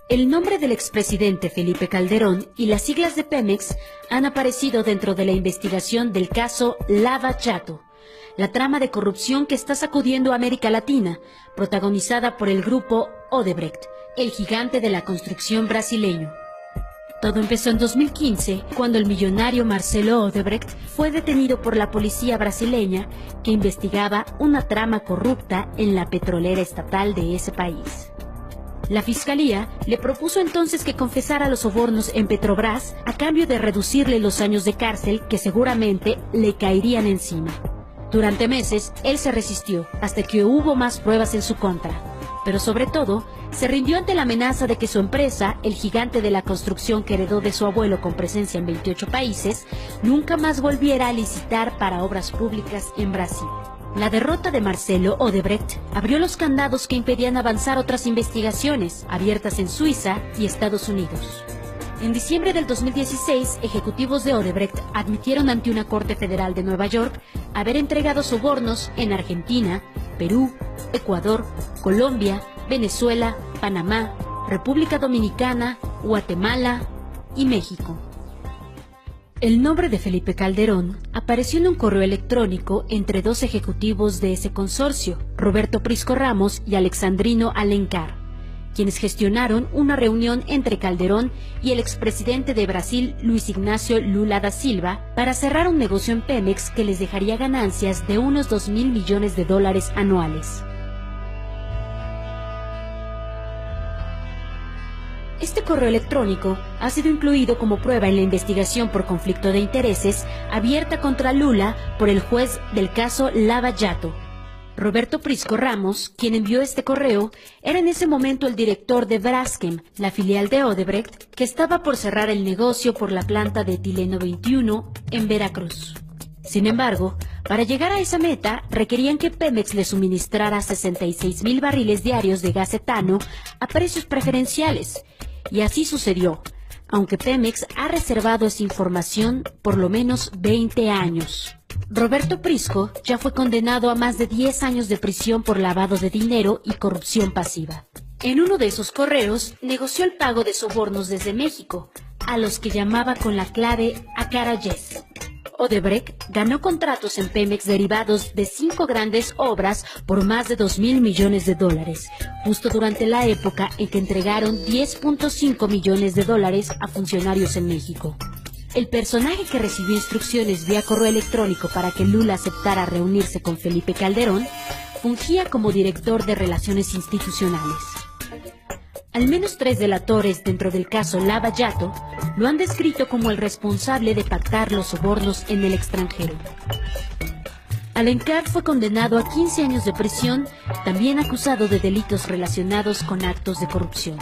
El nombre del expresidente Felipe Calderón y las siglas de Pemex han aparecido dentro de la investigación del caso Lava Jato, la trama de corrupción que está sacudiendo a América Latina, protagonizada por el grupo Odebrecht, el gigante de la construcción brasileño. Todo empezó en 2015, cuando el millonario Marcelo Odebrecht fue detenido por la policía brasileña que investigaba una trama corrupta en la petrolera estatal de ese país. La fiscalía le propuso entonces que confesara los sobornos en Petrobras a cambio de reducirle los años de cárcel que seguramente le caerían encima. Durante meses, él se resistió hasta que hubo más pruebas en su contra. Pero sobre todo, se rindió ante la amenaza de que su empresa, el gigante de la construcción que heredó de su abuelo con presencia en 28 países, nunca más volviera a licitar para obras públicas en Brasil. La derrota de Marcelo Odebrecht abrió los candados que impedían avanzar otras investigaciones abiertas en Suiza y Estados Unidos. En diciembre del 2016, ejecutivos de Odebrecht admitieron ante una corte federal de Nueva York haber entregado sobornos en Argentina, Perú, Ecuador, Colombia, Venezuela, Panamá, República Dominicana, Guatemala y México. El nombre de Felipe Calderón apareció en un correo electrónico entre dos ejecutivos de ese consorcio, Roberto Prisco Ramos y Alexandrino Alencar, quienes gestionaron una reunión entre Calderón y el expresidente de Brasil, Luis Ignacio Lula da Silva, para cerrar un negocio en Pemex que les dejaría ganancias de unos 2.000 millones de dólares anuales. Este correo electrónico ha sido incluido como prueba en la investigación por conflicto de intereses abierta contra Lula por el juez del caso Lava Jato. Roberto Prisco Ramos, quien envió este correo, era en ese momento el director de Braskem, la filial de Odebrecht, que estaba por cerrar el negocio por la planta de etileno 21 en Veracruz. Sin embargo, para llegar a esa meta, requerían que Pemex le suministrara 66,000 barriles diarios de gas etano a precios preferenciales. Y así sucedió, aunque Pemex ha reservado esa información por lo menos 20 años. Roberto Prisco ya fue condenado a más de 10 años de prisión por lavado de dinero y corrupción pasiva. En uno de esos correos negoció el pago de sobornos desde México, a los que llamaba con la clave Acarayes. Odebrecht ganó contratos en Pemex derivados de 5 grandes obras por más de 2.000 millones de dólares, justo durante la época en que entregaron 10.5 millones de dólares a funcionarios en México. El personaje que recibió instrucciones vía correo electrónico para que Lula aceptara reunirse con Felipe Calderón, fungía como director de Relaciones Institucionales. Al menos 3 delatores dentro del caso Lava Jato lo han descrito como el responsable de pactar los sobornos en el extranjero. Alencar fue condenado a 15 años de prisión, también acusado de delitos relacionados con actos de corrupción.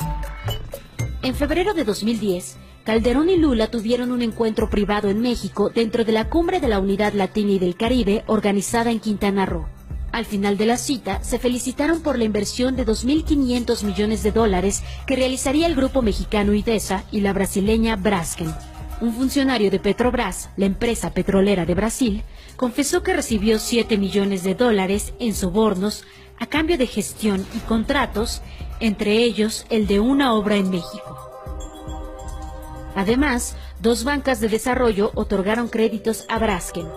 En febrero de 2010, Calderón y Lula tuvieron un encuentro privado en México dentro de la Cumbre de la Unidad Latina y del Caribe organizada en Quintana Roo. Al final de la cita, se felicitaron por la inversión de 2.500 millones de dólares que realizaría el grupo mexicano IDESA y la brasileña Braskem. Un funcionario de Petrobras, la empresa petrolera de Brasil, confesó que recibió 7 millones de dólares en sobornos a cambio de gestión y contratos, entre ellos el de una obra en México. Además, 2 bancas de desarrollo otorgaron créditos a Braskem.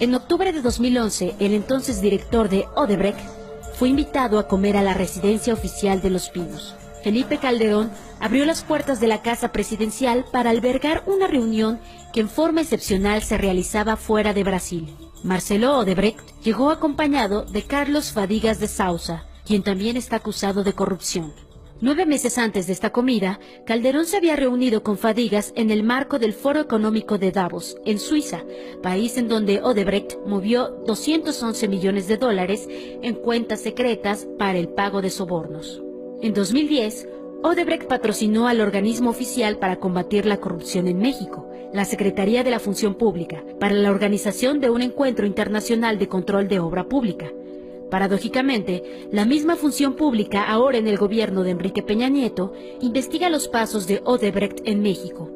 En octubre de 2011, el entonces director de Odebrecht fue invitado a comer a la residencia oficial de Los Pinos. Felipe Calderón abrió las puertas de la casa presidencial para albergar una reunión que en forma excepcional se realizaba fuera de Brasil. Marcelo Odebrecht llegó acompañado de Carlos Fadigas de Sousa, quien también está acusado de corrupción. 9 meses antes de esta comida, Calderón se había reunido con Fadigas en el marco del Foro Económico de Davos, en Suiza, país en donde Odebrecht movió 211 millones de dólares en cuentas secretas para el pago de sobornos. En 2010, Odebrecht patrocinó al organismo oficial para combatir la corrupción en México, la Secretaría de la Función Pública, para la organización de un encuentro internacional de control de obra pública. Paradójicamente, la misma función pública ahora en el gobierno de Enrique Peña Nieto investiga los pasos de Odebrecht en México.